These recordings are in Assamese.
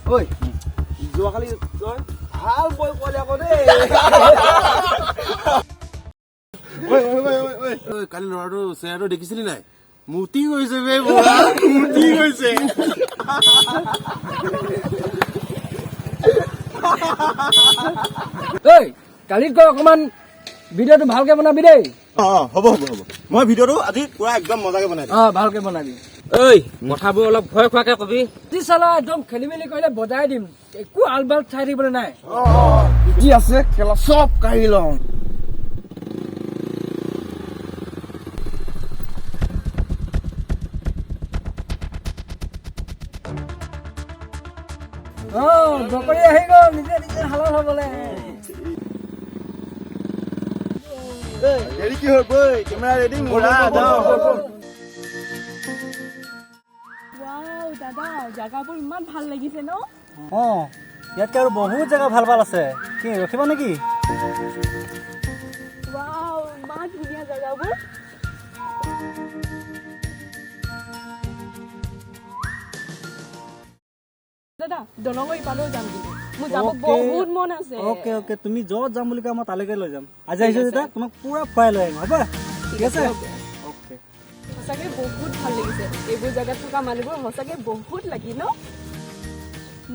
ঐ যোৱাকালি তই ভাল বল ক'লে আকৌ দেই কালি ল'ৰাটো চেহেৰাটো দেখিছিলি নাই মুতি গৈছে বে মুতি গৈছে ঐ কালিতকৈ অকমান ভিডিঅ'টো ভালকে বনাবি দেই হ'ব মই ভিডিঅ'টো আজি পুৰা একদম মজাকে বনাই দিম ভালকে বনাবি ঐ কথাবোৰ অলপ ভয় খোৱাকে কবি যি চালা একদম খেলি মেলি কৰিলে বজাই দিম একো আলবাল চাই থাকিবলৈ নাই যি আছে খেলা চব কাঢ়ি লওঁ বকৰি আহি গ'ল নিজে নিজে হালত হবলে হেৰি কি হ'ল বৈ কেমেৰা ৰেডি মোৰা দাদা জাগাবোৰ ইমান ভাল লাগিছে ন ইয়াতকে আৰু বহুত জেগা ভাল ভাল আছে কি ৰখিবা নেকি ৱাও ইমান ধুনীয়া জাগাবোৰ দাদা দলঙৰ ইপালেও যাম কিন্তু মোৰ যাব বহুত মন আছে অ'কে অ'কে তুমি য'ত যাম বুলি কোৱা মই তালৈকে লৈ যাম আজি আহিছো যেতিয়া তোমাক পুৰা ফুৰাই লৈ আহিম হ'ব ঠিক আছে অ'কে সঁচাকে বহুত ভাল লাগিছে এইবোৰ জেগাত থকা মানুহবোৰ সঁচাকে বহুত লাগি ন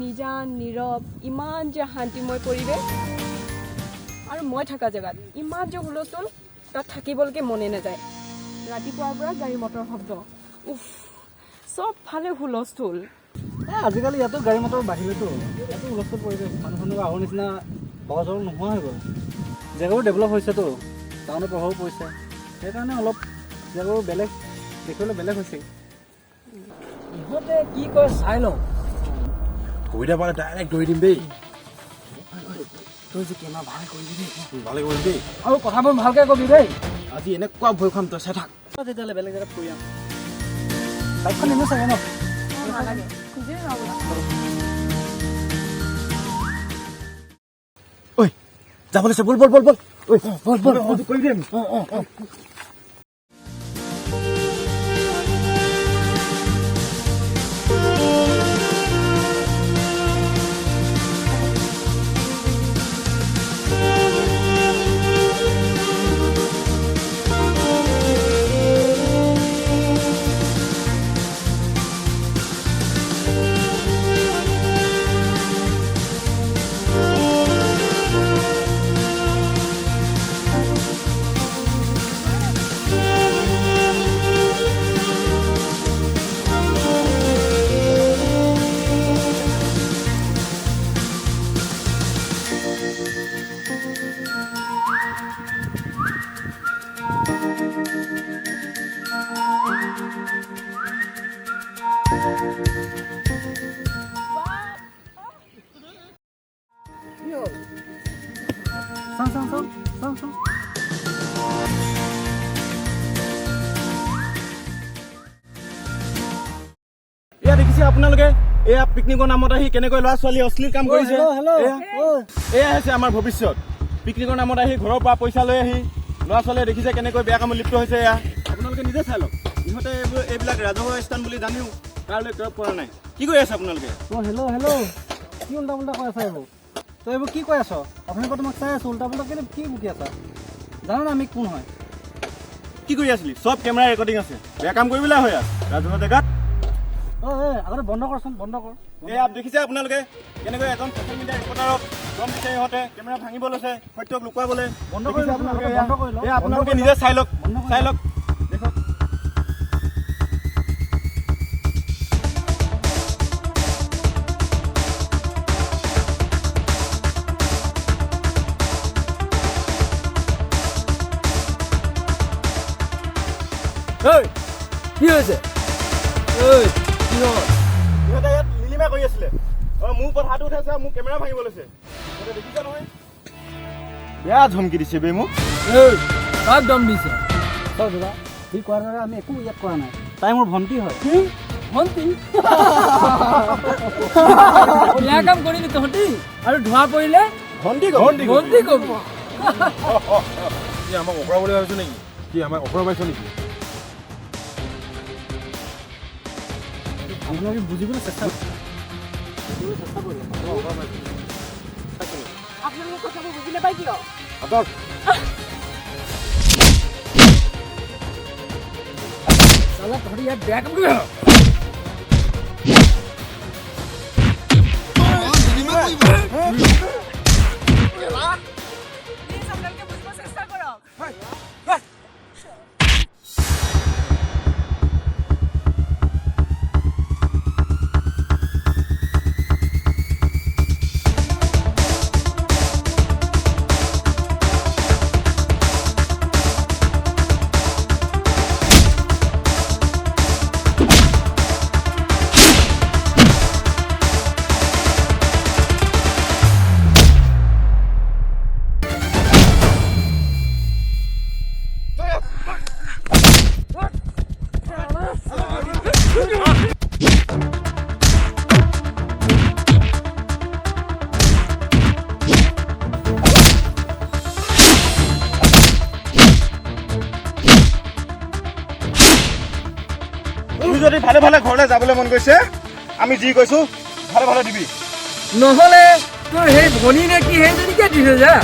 নিজান নীৰৱ ইমান যে শান্তিময় পৰিৱেশ আৰু মই থকা জেগাত ইমান যে হুলস্থুল তাত থাকিবলৈকে মনে নাযায় ৰাতিপুৱাৰ পৰা গাড়ী মটৰ শব্দ উফ চবফালে হুলস্থুল আজিকালি ইয়াতো গাড়ী মটৰ বাঢ়িলেতো ইয়াতো হুলস্থুল পৰিৱেশ মানুহখনৰ আগৰ নিচিনা সহজ সৰল নোহোৱা হৈ গ'ল জেগাবোৰ ডেভেলপ হৈছেতো টাউনৰ প্ৰভাৱ পৰিছে সেইকাৰণে অলপ জেগাবোৰ বেলেগ দেখিবলৈ বেলেগ হৈছে ইহঁতে কি কয় চাই লওঁ সুবিধা পালে ডাইৰেক্ট ধৰি দিম দেই তই যে কেমেৰা ভাল কৰিবি দেই ভালে কৰিম দেই আৰু কথাবোৰ ভালকে কবি দেই আজি এনেকুৱা ভয় খাম তই চাই থাক তেতিয়াহ'লে বেলেগ জেগাত ফুৰি যাম বাইকখন নিনো চাগে ন নালাগে নিজে যাওঁ ঐ যাব লৈছে বল কৰি দিম চাওঁ এয়া দেখিছে আপোনালোকে এয়া পিকনিকৰ নামত আহি কেনেকৈ ল'ৰা ছোৱালী অশ্লীল কাম কৰিছে এয়া হৈছে আমাৰ ভৱিষ্যত পিকনিকৰ নামত আহি ঘৰৰ পৰা পইচা লৈ আহি ল'ৰা ছোৱালীয়ে দেখিছে কেনেকৈ বেয়া কামত লিপ্ত হৈছে এয়া আপোনালোকে নিজে চাই লওক ইহঁতে এইবিলাক ৰাজহুৱা স্থান বুলি জানিও কাৰোলৈ তৰফ পৰা নাই কি কৰি আছে আপোনালোকে হেল্ল' কি উল্টা পুল্টা কৈ আছা এইবোৰ তই এইবোৰ কি কৈ আছ আপোনালোকে তোমাক চাই আছো উল্টা পুল্টা কেলে কি বুকি আছা জানো না আমি কোন হয় কি কৰি আছিলি চব কেমেৰা ৰেকৰ্ডিং আছে বেয়া কাম কৰিবলৈ হয় ৰাজহুৱা জেগাত আগতে বন্ধ কৰচোন বন্ধ কৰ এয়া দেখিছে আপোনালোকে কেনেকৈ এজন ছ'চিয়েল মিডিয়া ৰিপৰ্টাৰক গম দিছে ইহঁতে কেমেৰা ভাঙিব লৈছে সত্যক লুকুৱাবলৈ বন্ধ কৰি আপোনালোকে নিজে চাই লওক দেখক কি হৈছে ইহঁতে ইয়াত লিলিমা কৰি আছিলে মোৰ ওপৰত হাত উঠাইছে মোক কেমেৰা ভাঙিব লৈছে দেখিছে নহয় বেয়া ধমকি দিছে বে মোক কাক দম দিছে চাওক দাদা সি কোৱাৰ দৰে আমি একো ইয়াত কৰা নাই তাই মোৰ ভণ্টি হয় কি ভণ্টি বেয়া কাম কৰিবি তহঁতি আৰু ধোৱা পৰিলে ভণ্টি ভণ্টি কব কি আমাক অপৰাধ বুলি ভাবিছ নেকি কি আমাক অপৰাধ পাইছ নেকি আপোনালোকে বুজিবলৈ চেষ্টা কৰিব আপোনালোকৰ কথাবোৰ বুজি নাপায় কিয় চালা তহঁতি ইয়াত বেয়া কাম কৰিবি প্লিজ আপোনালোকে বুজিব চেষ্টা কৰক যদি ভালে ভালে ঘৰলৈ যাবলৈ মন গৈছে আমি যি কৈছো ভালে ভালে দিবি নহ'লে তোৰ সেই ভনী নে কি সেইজনীকে দি থৈ যা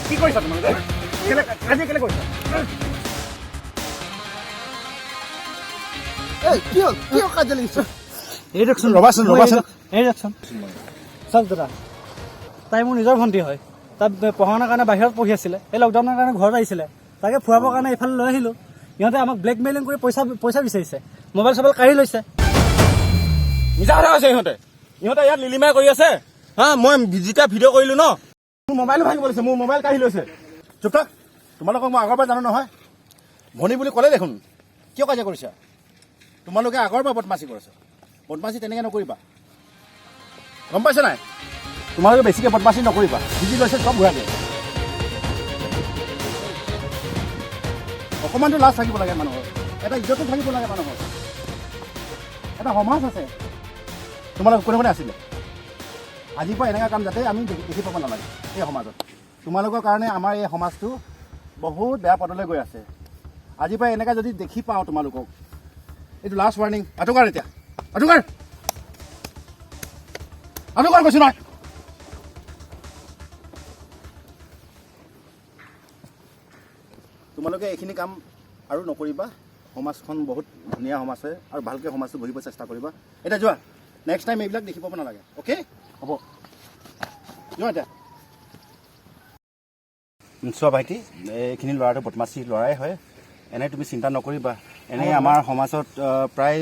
কি কৰিছা তোমালোকে আজি কেলে কৰিছা এই দিয়কচোন ৰবাচোন এই দিয়কচোন চাওক দাদা তাই মোৰ নিজৰ ভণ্টি হয় তাত পঢ়া শুনাৰ কাৰণে বাহিৰত পঢ়ি আছিলে এই লকডাউনৰ কাৰণে ঘৰত আহিছিলে তাকে ফুৰাবৰ কাৰণে এইফালে লৈ আহিলোঁ ইহঁতে আমাক ব্লেকমেইলিং কৰি পইচা বিচাৰিছে মোবাইল চোবাইল কাঢ়ি লৈছে মিছা কথা কৈছে ইহঁতে ইয়াত লিলিমাই কৰি আছে হা মই যেতিয়া ভিডিঅ' কৰিলো ন মোৰ মোবাইলো ভাঙিব লৈছে মোৰ মোবাইল কাঢ়ি লৈছে চুপ থাক তোমালোকক মই আগৰ পৰা জানো নহয় ভনী বুলি ক'লে দেখোন কিয় কাজিয়া কৰিছা তোমালোকে আগৰ পৰা বদমাচি কৰিছা বদমাচি তেনেকৈ নকৰিবা গম পাইছা নাই তোমালোকে বেছিকৈ বদমাচি নকৰিবা যি লৈছে চব ঘূৰাই দিয়ে অকণমানটো লাজ থাকিব লাগে মানুহৰ এটা ইজ্জতো থাকিব লাগে মানুহৰ এটা সমাজ আছে তোমালোক কোনে কোনে আছিলে আজিৰ পৰা এনেকুৱা কাম যাতে আমি দেখি পাব নালাগে এই সমাজত তোমালোকৰ কাৰণে আমাৰ এই সমাজটো বহুত বেয়া পদলৈ গৈ আছে আজিৰ পৰা এনেকৈ যদি দেখি পাওঁ তোমালোকক এইটো লাষ্ট ৱাৰ্ণিং আঁঠুকাৰ এতিয়া আঁঠুকাৰ কৈছোঁ নহয় তোমালোকে এইখিনি কাম আৰু নকৰিবা সমাজখন বহুত ধুনীয়া সমাজ হয় আৰু ভালকৈ সমাজটো গঢ়িব চেষ্টা কৰিবা এতিয়া যোৱা নেক্সট টাইম এইবিলাক দেখি পাব নালাগে অ'কে হ'ব যোৱা এতিয়া চোৱা ভাইটি এইখিনি ল'ৰাটো বদমাচি ল'ৰাই হয় এনে তুমি চিন্তা নকৰিবা এনে আমাৰ সমাজত প্ৰায়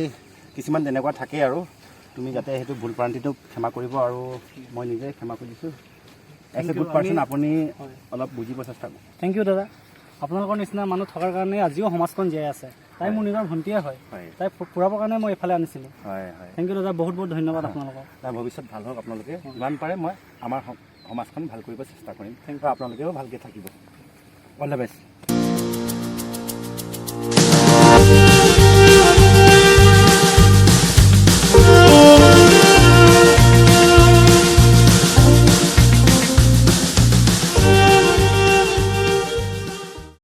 কিছুমান তেনেকুৱা থাকে আৰু তুমি যাতে সেইটো ভুল প্ৰান্তিটো ক্ষমা কৰিব আৰু মই নিজে ক্ষমা কৰি দিছোঁ এজ এ গুড পাৰ্চন আপুনি অলপ বুজিব চেষ্টা কৰক থেংক ইউ দাদা আপোনালোকৰ নিচিনা মানুহ থকাৰ কাৰণে আজিও সমাজখন জীয়াই আছে তাই মোৰ নিজৰ ভণ্টিয়ে হয় তাই ফুৰাবৰ কাৰণে মই এইফালে আনিছিলোঁ থেংক ইউ দাদা বহুত বহুত ধন্যবাদ আপোনালোকক তাৰ ভৱিষ্যত ভাল হওক আপোনালোকে যিমান পাৰে মই আমাৰ সমাজখন ভাল কৰিব চেষ্টা কৰিম থেংক ইউ আপোনালোকেও ভালকৈ থাকিব অল দ্য বেষ্ট